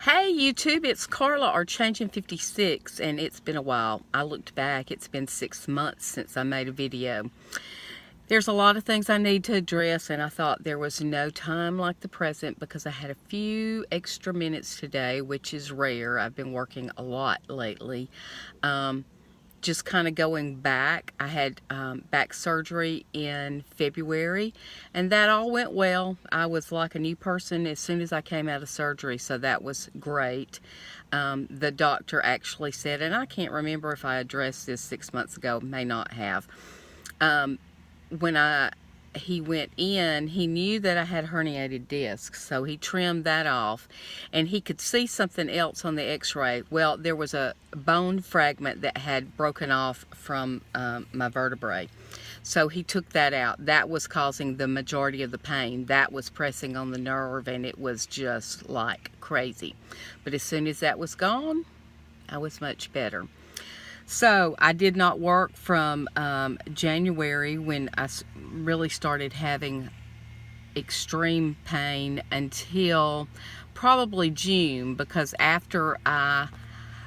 Hey YouTube, it's Carla or Changing 56, and it's been a while. I looked back, it's been 6 months since I made a video. There's a lot of things I need to address, and I thought there was no time like the present because I had a few extra minutes today, which is rare. I've been working a lot lately. Just kind of going back, I had back surgery in February, and that all went well. I was like a new person as soon as I came out of surgery, so that was great. The doctor actually said, and I can't remember if I addressed this 6 months ago, may not have. When he went in, he knew that I had herniated discs, so he trimmed that off, and he could see something else on the x-ray. Well, there was a bone fragment that had broken off from my vertebrae, so he took that out. That was causing the majority of the pain. That was pressing on the nerve, and it was just like crazy. But as soon as that was gone, I was much better. So I did not work from January, when I really started having extreme pain, until probably June, because after I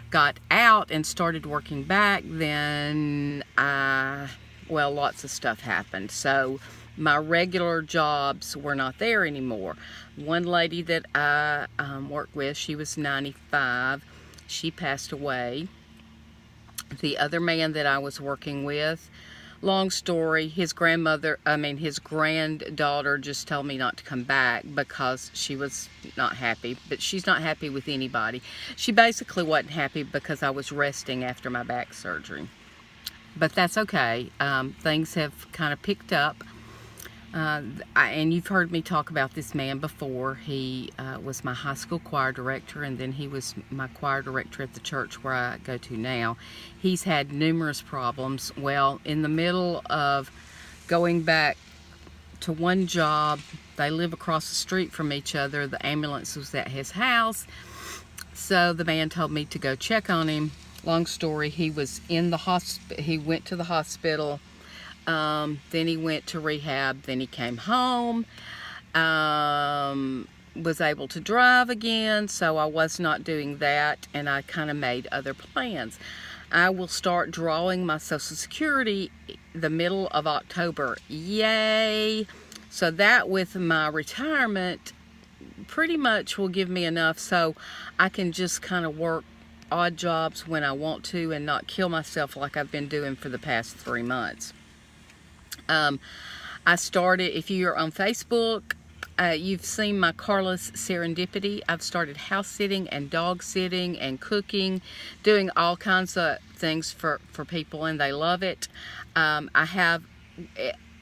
got out and started working back, then well, lots of stuff happened. So my regular jobs were not there anymore. One lady that I worked with, she was 95. She passed away. The other man that I was working with, long story, his granddaughter just told me not to come back because she was not happy. But she's not happy with anybody. She basically wasn't happy because I was resting after my back surgery. But that's okay. Things have kind of picked up. And you've heard me talk about this man before. He was my high school choir director, and then he was my choir director at the church where I go to now. He's had numerous problems. Well, in the middle of going back to one job, they live across the street from each other. The ambulance was at his house, so the man told me to go check on him. Long story, he was in the hospital. He went to the hospital. Then he went to rehab, then he came home, was able to drive again, so I was not doing that, and I kind of made other plans. I will start drawing my Social Security the middle of October. Yay! So that, with my retirement, pretty much will give me enough so I can just kind of work odd jobs when I want to and not kill myself like I've been doing for the past 3 months. I started, if you're on Facebook, you've seen my Carla's Serendipity. I've started house sitting and dog sitting and cooking, doing all kinds of things for people, and they love it. I have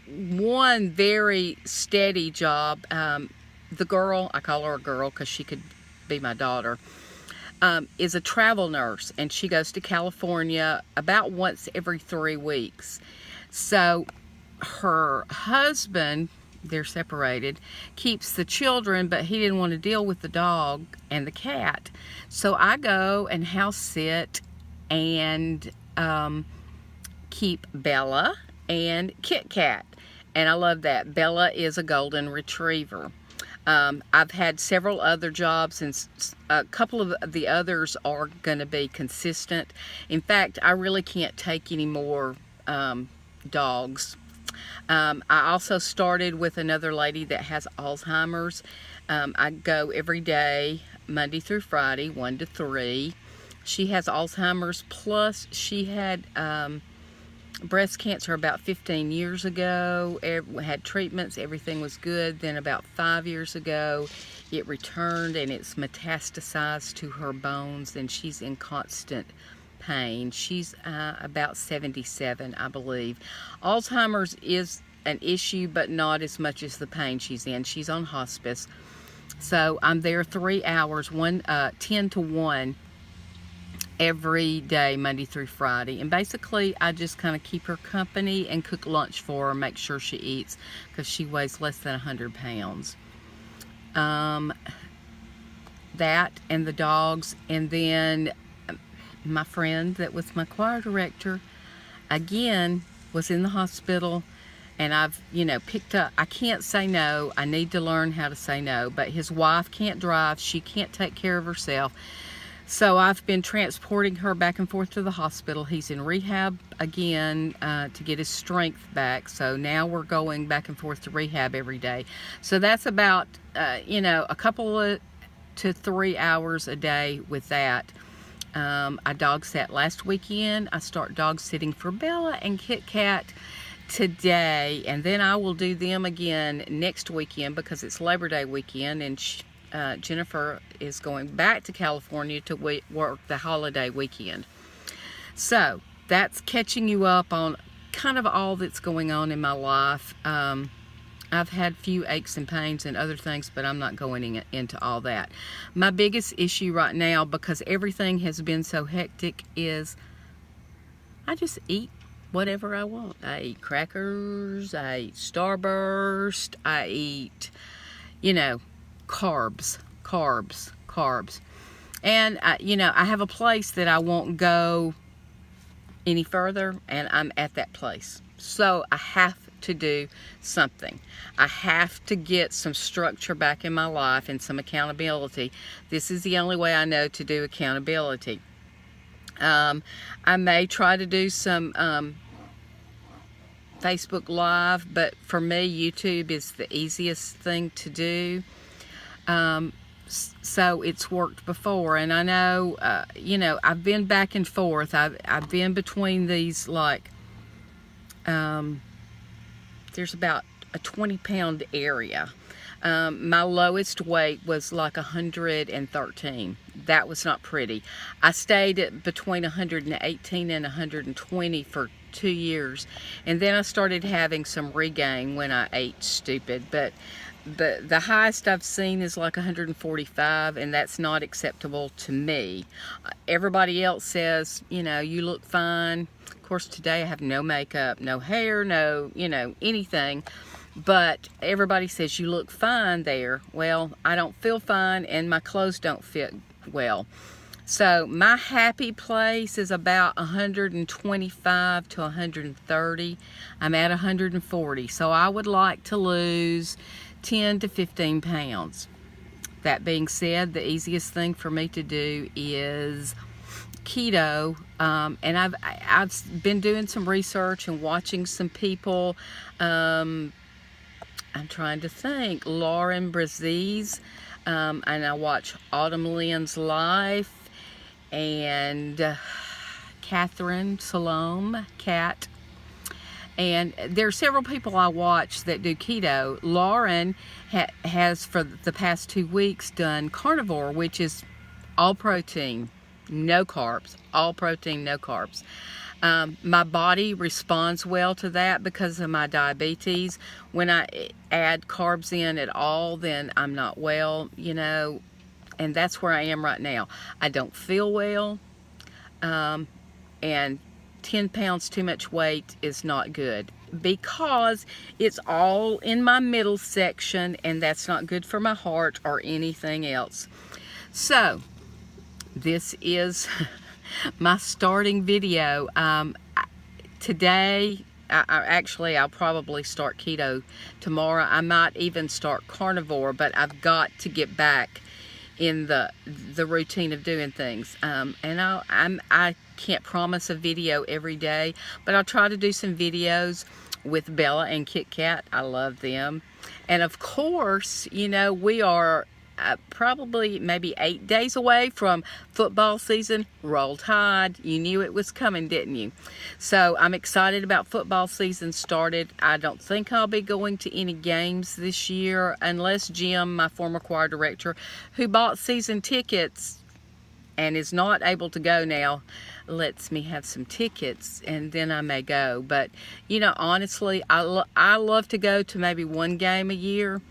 one very steady job. The girl, I call her a girl because she could be my daughter, is a travel nurse, and she goes to California about once every 3 weeks. So her husband, they're separated, keeps the children, but he didn't want to deal with the dog and the cat. So I go and house sit and keep Bella and Kit Kat. And I love that. Bella is a golden retriever. I've had several other jobs, and a couple of the others are going to be consistent. In fact, I really can't take any more dogs. I also started with another lady that has Alzheimer's. I go every day, Monday through Friday, 1 to 3. She has Alzheimer's, plus she had breast cancer about 15 years ago. Had treatments, everything was good. Then about 5 years ago, it returned, and it's metastasized to her bones, and she's in constant pain. She's about 77, I believe. Alzheimer's is an issue, but not as much as the pain she's in. She's on hospice. So I'm there 3 hours, 10 to 1 every day, Monday through Friday. And basically, I just kind of keep her company and cook lunch for her, make sure she eats, because she weighs less than 100 pounds. That and the dogs, and then my friend that was my choir director, again, was in the hospital, and I've, picked up, I can't say no. I need to learn how to say no, but his wife can't drive. She can't take care of herself. So I've been transporting her back and forth to the hospital. He's in rehab again to get his strength back. So now we're going back and forth to rehab every day. So that's about, a couple of to 3 hours a day with that. I dog sat last weekend. I start dog sitting for Bella and Kit Kat today, and then I will do them again next weekend because it's Labor Day weekend, and Jennifer is going back to California to work the holiday weekend. So that's catching you up on kind of all that's going on in my life. I've had a few aches and pains and other things, but I'm not going into all that. My biggest issue right now, because everything has been so hectic, is I just eat whatever I want. I eat crackers, I eat Starburst, I eat, carbs. And, I have a place that I won't go any further, and I'm at that place. So I have to do something. I have to get some structure back in my life and some accountability. This is the only way I know to do accountability. I may try to do some Facebook Live, but for me, YouTube is the easiest thing to do. So it's worked before, and I know, I've been back and forth. I've been between these, there's about a 20-pound area. My lowest weight was like 113. That was not pretty. I stayed at between 118 and 120 for 2 years, and then I started having some regain when I ate stupid, but the highest I've seen is like 145, and that's not acceptable to me. Everybody else says, you look fine. Of course, today I have no makeup, no hair, no, anything. But everybody says you look fine there. Well, I don't feel fine, and my clothes don't fit well. So my happy place is about 125 to 130. I'm at 140. So I would like to lose 10 to 15 pounds. That being said, the easiest thing for me to do is keto, and I've been doing some research and watching some people. I'm trying to think. Lauren Brazese, and I watch Autumn Lynn's Life, and Catherine Salome, Cat. And there are several people I watch that do keto. Lauren has, for the past 2 weeks, done carnivore, which is all protein, no carbs. All protein, no carbs. My body responds well to that because of my diabetes. When I add carbs in at all, then I'm not well, and that's where I am right now. I don't feel well, and 10 pounds too much weight is not good because it's all in my middle section, and that's not good for my heart or anything else. So this is my starting video. Today, I'll probably start keto tomorrow. I might even start carnivore, but I've got to get back in the routine of doing things. And I can't promise a video every day, but I'll try to do some videos with Bella and Kit Kat. I love them. And of course, we are probably maybe 8 days away from football season. Roll Tide. You knew it was coming, didn't you? So I'm excited about football season started. I don't think I'll be going to any games this year unless Jim, my former choir director, who bought season tickets and is not able to go now, lets me have some tickets, and then I may go. But honestly, I love to go to maybe one game a year.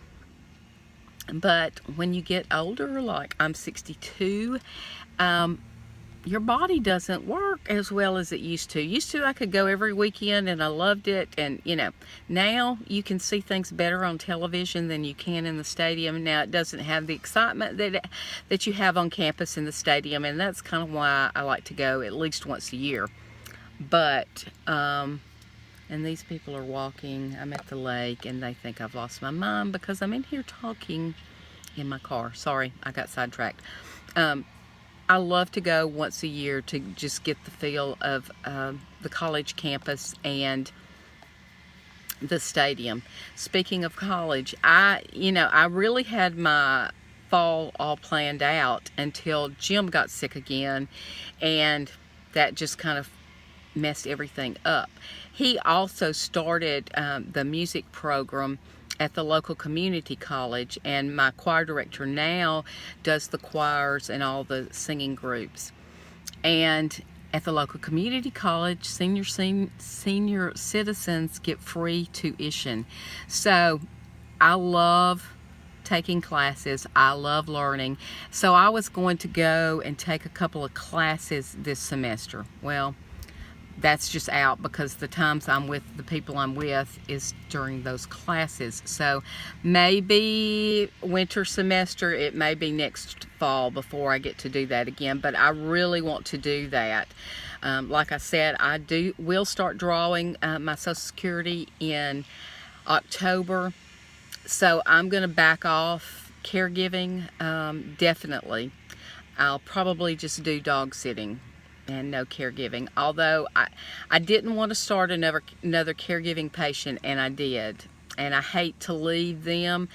But when you get older, like I'm 62, your body doesn't work as well as it used to. Used to, I could go every weekend and I loved it. And, now you can see things better on television than you can in the stadium. Now, it doesn't have the excitement that you have on campus in the stadium. And that's kind of why I like to go at least once a year. But And these people are walking. I'm at the lake, and they think I've lost my mind because I'm in here talking in my car. Sorry, I got sidetracked. I love to go once a year to just get the feel of the college campus and the stadium. Speaking of college, I really had my fall all planned out until Jim got sick again, and that just kind of messed everything up. He also started the music program at the local community college, and my choir director now does the choirs and all the singing groups. And at the local community college, senior citizens get free tuition. So I love taking classes. I love learning. So I was going to go and take a couple of classes this semester. Well, that's just out because the times I'm with the people I'm with is during those classes. So maybe winter semester, it may be next fall before I get to do that again, but I really want to do that. Like I said, will start drawing my Social Security in October, so I'm going to back off caregiving, definitely. I'll probably just do dog sitting and no caregiving, although I didn't want to start another caregiving patient, and I did, and I hate to leave them,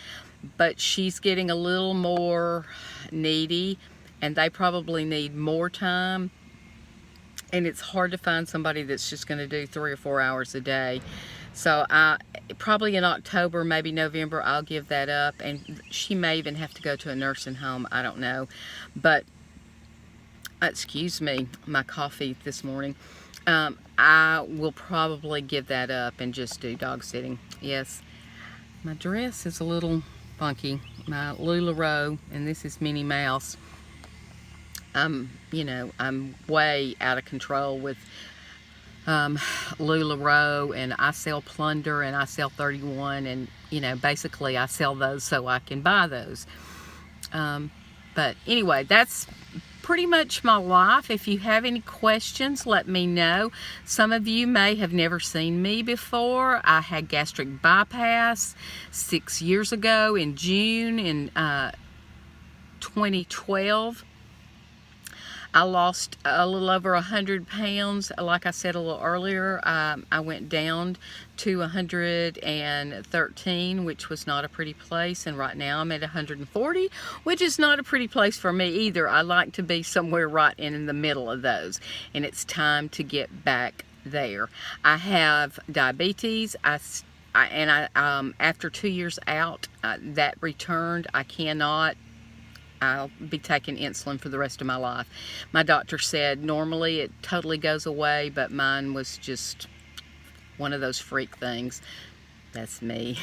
but she's getting a little more needy, and they probably need more time, and it's hard to find somebody that's just going to do 3 or 4 hours a day. So probably in October, maybe November, I'll give that up, and she may even have to go to a nursing home. I don't know, but excuse me, my coffee this morning. I will probably give that up and just do dog sitting. Yes, my dress is a little funky. My LuLaRoe, and this is Minnie Mouse. I'm way out of control with LuLaRoe, and I sell Plunder, and I sell 31, and basically I sell those so I can buy those. But anyway, that's pretty much my life. If you have any questions, let me know. Some of you may have never seen me before. I had gastric bypass 6 years ago in June in 2012. I lost a little over 100 pounds. Like I said a little earlier, I went down to 113, which was not a pretty place, and right now I'm at 140, which is not a pretty place for me either. I like to be somewhere right in the middle of those, and it's time to get back there. I have diabetes. After 2 years out, that returned. I'll be taking insulin for the rest of my life. My doctor said normally it totally goes away, but mine was just one of those freak things. That's me.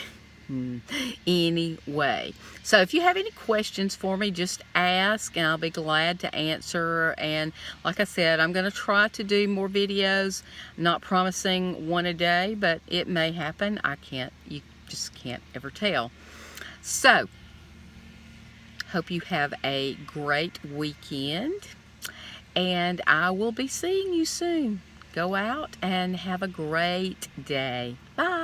Anyway, so if you have any questions for me, just ask and I'll be glad to answer. And like I said, I'm going to try to do more videos. Not promising one a day, but it may happen. You just can't ever tell. So hope you have a great weekend, and I will be seeing you soon. Go out and have a great day. Bye.